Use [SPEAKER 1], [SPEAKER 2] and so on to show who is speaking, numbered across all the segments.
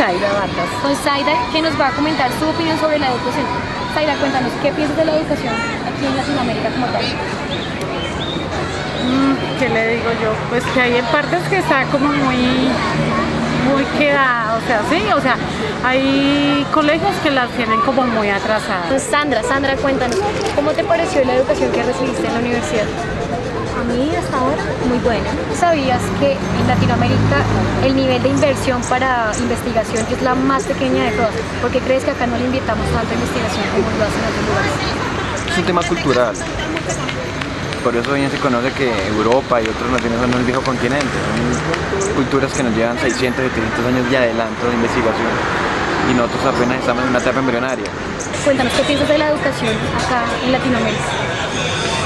[SPEAKER 1] Zaira Vargas.
[SPEAKER 2] Con Zaira, que nos va a comentar su opinión sobre la educación. Zaira, cuéntanos, ¿qué piensas de la educación aquí en Latinoamérica como tal?
[SPEAKER 1] ¿Qué le digo yo? Pues que hay en partes que está como muy quedada, o sea, sí, o sea, hay colegios que las tienen como muy atrasadas.
[SPEAKER 2] Sandra, cuéntanos, ¿cómo te pareció la educación que recibiste en la universidad?
[SPEAKER 3] A mí hasta ahora muy buena.
[SPEAKER 2] ¿Sabías que en Latinoamérica el nivel de inversión para investigación es la más pequeña de todas? ¿Por qué crees que acá no le invirtamos tanto a investigación como lo hacen en otros lugares?
[SPEAKER 4] Es un tema cultural. Por eso bien se conoce que Europa y otras naciones son el viejo continente. Son culturas que nos llevan 600, 700 años de adelanto de investigación. Y nosotros apenas estamos en una etapa embrionaria.
[SPEAKER 2] Cuéntanos, ¿qué piensas de la educación acá en Latinoamérica?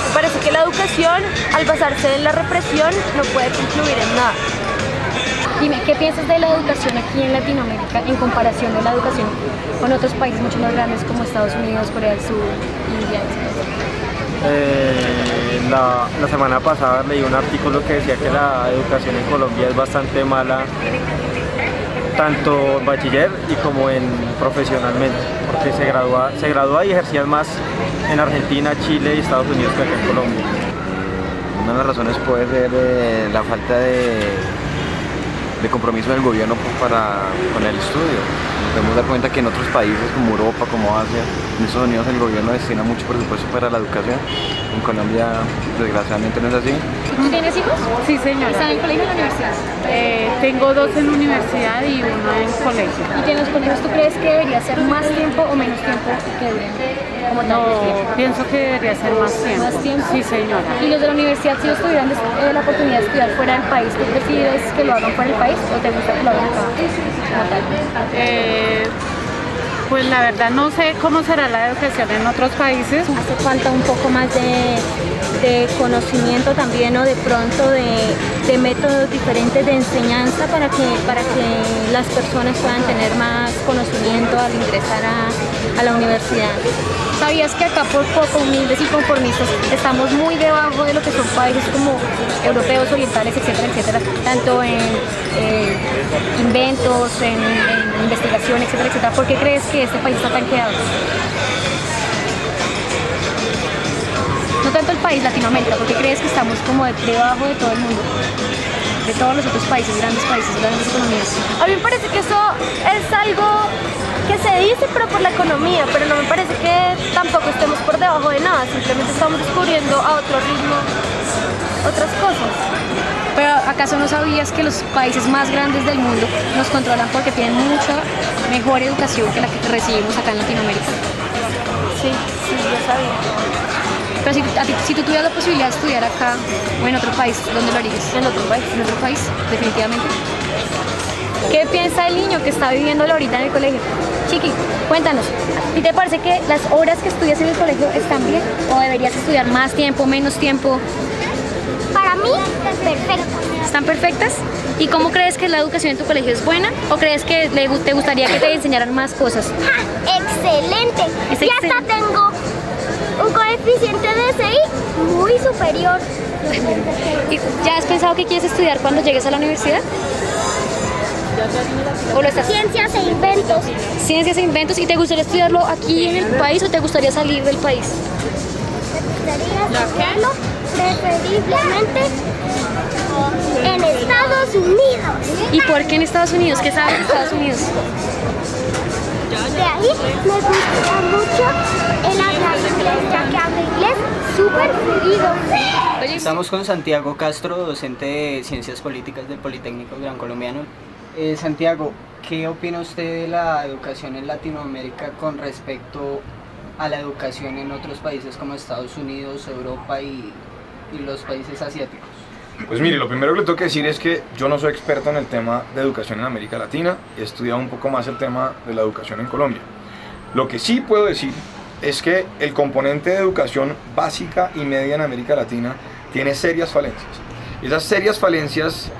[SPEAKER 3] Me parece que la educación, al basarse en la represión, no puede influir en nada.
[SPEAKER 2] Dime, ¿qué piensas de la educación aquí en Latinoamérica en comparación de la educación con otros países mucho más grandes como Estados Unidos, Corea del Sur, India, etc.?
[SPEAKER 5] La semana pasada leí un artículo que decía que la educación en Colombia es bastante mala, tanto en bachiller y como en profesionalmente, porque se gradúa y ejercían más en Argentina, Chile y Estados Unidos que acá en Colombia.
[SPEAKER 4] Una de las razones puede ser la falta de compromiso del gobierno con el estudio. Nos podemos dar cuenta que en otros países como Europa, como Asia, en Estados Unidos el gobierno destina mucho presupuesto para la educación. En Colombia desgraciadamente no es así.
[SPEAKER 2] ¿Tú tienes hijos?
[SPEAKER 1] Sí, señora.
[SPEAKER 2] ¿Están en el colegio o en la universidad?
[SPEAKER 1] Tengo 2 en universidad y 1 en colegio.
[SPEAKER 2] ¿Y en los colegios tú crees que debería ser más tiempo o menos tiempo que duren? Como tal,
[SPEAKER 1] No, pienso que debería ser más tiempo.
[SPEAKER 2] ¿Más tiempo?
[SPEAKER 1] Sí, señora.
[SPEAKER 2] ¿Y los de la universidad, si ellos tuvieran la oportunidad de estudiar fuera del país, tú prefieres que lo hagan fuera del país o te gusta que lo hagan acá como tal?
[SPEAKER 1] Pues la verdad no sé cómo será la educación en otros países.
[SPEAKER 3] Hace falta un poco más de conocimiento también, o de pronto de métodos diferentes de enseñanza para que las personas puedan tener más conocimiento al ingresar a la universidad.
[SPEAKER 2] ¿Sabías que acá por poco humildes y conformistas estamos muy debajo de lo que son países como europeos, orientales, etcétera, etcétera? Tanto en inventos, en investigación, etcétera, etcétera. ¿Por qué crees que este país está tan quedado? No tanto el país, Latinoamérica, ¿por qué crees que estamos como debajo de todo el mundo? De todos los otros países, grandes economías.
[SPEAKER 3] A mí me parece que eso es algo que se dice, pero por la economía, pero no me parece que tampoco estemos por debajo de nada, simplemente estamos descubriendo a otro ritmo otras cosas.
[SPEAKER 2] Pero ¿acaso no sabías que los países más grandes del mundo nos controlan porque tienen mucha mejor educación que la que recibimos acá en Latinoamérica?
[SPEAKER 3] Sí, yo sabía.
[SPEAKER 2] Pero si tú tuvieras la posibilidad de estudiar acá o en otro país, ¿dónde lo harías?
[SPEAKER 3] En otro país.
[SPEAKER 2] En otro país, definitivamente. ¿Qué piensa el niño que está viviéndolo ahorita en el colegio? Chiqui, cuéntanos, ¿y te parece que las horas que estudias en el colegio están bien? ¿O deberías estudiar más tiempo, menos tiempo?
[SPEAKER 6] Para mí, perfecto.
[SPEAKER 2] ¿Están perfectas? ¿Y cómo crees que la educación en tu colegio es buena? ¿O crees que te gustaría que te enseñaran más cosas?
[SPEAKER 6] ¡Ja! ¡Excelente!
[SPEAKER 2] Es
[SPEAKER 6] Y hasta tengo un coeficiente de SI muy superior.
[SPEAKER 2] ¿Y ya has pensado qué quieres estudiar cuando llegues a la universidad? ¿O lo estás?
[SPEAKER 6] Ciencias e inventos.
[SPEAKER 2] Ciencias e inventos. ¿Y te gustaría estudiarlo aquí en el país o te gustaría salir del país?
[SPEAKER 6] Me gustaría estudiarlo preferiblemente en Estados Unidos.
[SPEAKER 2] ¿Y por qué en Estados Unidos? ¿Qué sabes de Estados Unidos?
[SPEAKER 6] De ahí me gusta mucho el hablar inglés, ya que hablo inglés súper fluido.
[SPEAKER 7] Estamos con Santiago Castro, docente de Ciencias Políticas del Politécnico Gran Colombiano. Santiago, ¿qué opina usted de la educación en Latinoamérica con respecto a la educación en otros países como Estados Unidos, Europa y los países asiáticos?
[SPEAKER 8] Pues mire, lo primero que le tengo que decir es que yo no soy experto en el tema de educación en América Latina, he estudiado un poco más el tema de la educación en Colombia. Lo que sí puedo decir es que el componente de educación básica y media en América Latina tiene serias falencias. Esas serias falencias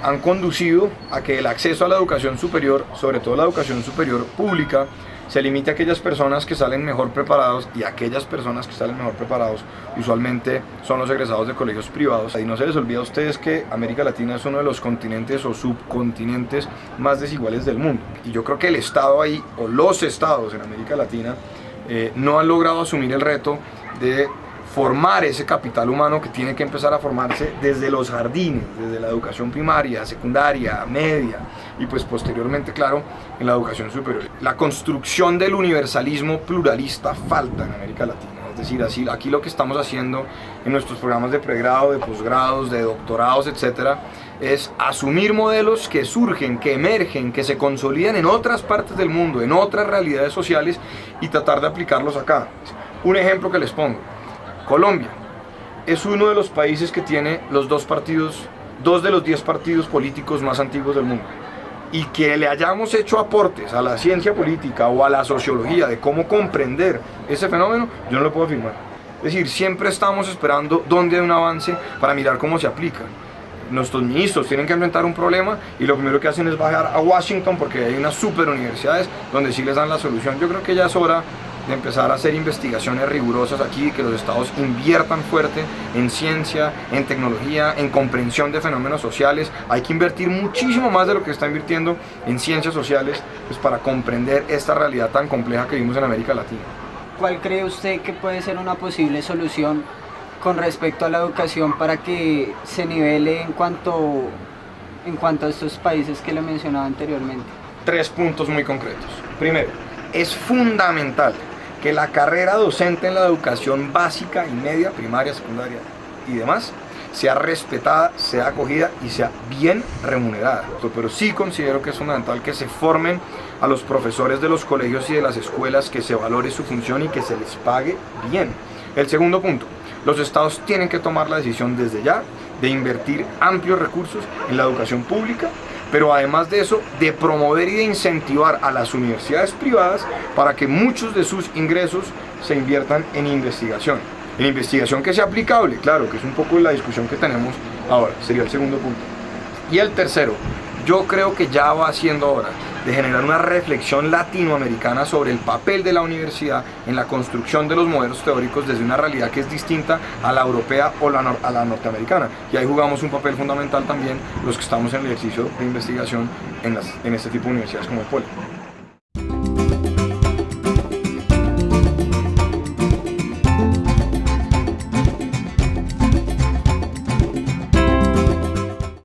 [SPEAKER 8] han conducido a que el acceso a la educación superior, sobre todo la educación superior pública, se limite a aquellas personas que salen mejor preparados, y aquellas personas que salen mejor preparados usualmente son los egresados de colegios privados. Y no se les olvide a ustedes que América Latina es uno de los continentes o subcontinentes más desiguales del mundo, y yo creo que el Estado ahí, o los estados en América Latina, no han logrado asumir el reto de formar ese capital humano que tiene que empezar a formarse desde los jardines, desde la educación primaria, secundaria, media y pues posteriormente, claro, en la educación superior. La construcción del universalismo pluralista falta en América Latina, es decir, aquí lo que estamos haciendo en nuestros programas de pregrado, de posgrados, de doctorados, etcétera, es asumir modelos que surgen, que emergen, que se consolidan en otras partes del mundo, en otras realidades sociales, y tratar de aplicarlos acá. Un ejemplo que les pongo: Colombia es uno de los países que tiene dos de los 10 partidos políticos más antiguos del mundo, y que le hayamos hecho aportes a la ciencia política o a la sociología de cómo comprender ese fenómeno, yo no lo puedo afirmar. Es decir, siempre estamos esperando dónde hay un avance para mirar cómo se aplica. Nuestros ministros tienen que enfrentar un problema y lo primero que hacen es bajar a Washington, porque hay unas super universidades donde sí les dan la solución. Yo creo que ya es hora de empezar a hacer investigaciones rigurosas aquí, que los estados inviertan fuerte en ciencia, en tecnología, en comprensión de fenómenos sociales. Hay que invertir muchísimo más de lo que está invirtiendo en ciencias sociales, pues, para comprender esta realidad tan compleja que vivimos en América Latina.
[SPEAKER 7] ¿Cuál cree usted que puede ser una posible solución con respecto a la educación para que se nivele en cuanto a estos países que le mencionaba anteriormente?
[SPEAKER 8] 3 puntos muy concretos. Primero, es fundamental que la carrera docente en la educación básica y media, primaria, secundaria y demás, sea respetada, sea acogida y sea bien remunerada. Pero sí considero que es fundamental que se formen a los profesores de los colegios y de las escuelas, que se valore su función y que se les pague bien. El segundo punto: los estados tienen que tomar la decisión desde ya de invertir amplios recursos en la educación pública, pero además de eso, de promover y de incentivar a las universidades privadas para que muchos de sus ingresos se inviertan en investigación que sea aplicable, claro, que es un poco la discusión que tenemos ahora, sería el segundo punto. Y el tercero, yo creo que ya va siendo hora de generar una reflexión latinoamericana sobre el papel de la universidad en la construcción de los modelos teóricos desde una realidad que es distinta a la europea o a la norteamericana. Y ahí jugamos un papel fundamental también los que estamos en el ejercicio de investigación en este tipo de universidades como el Poli.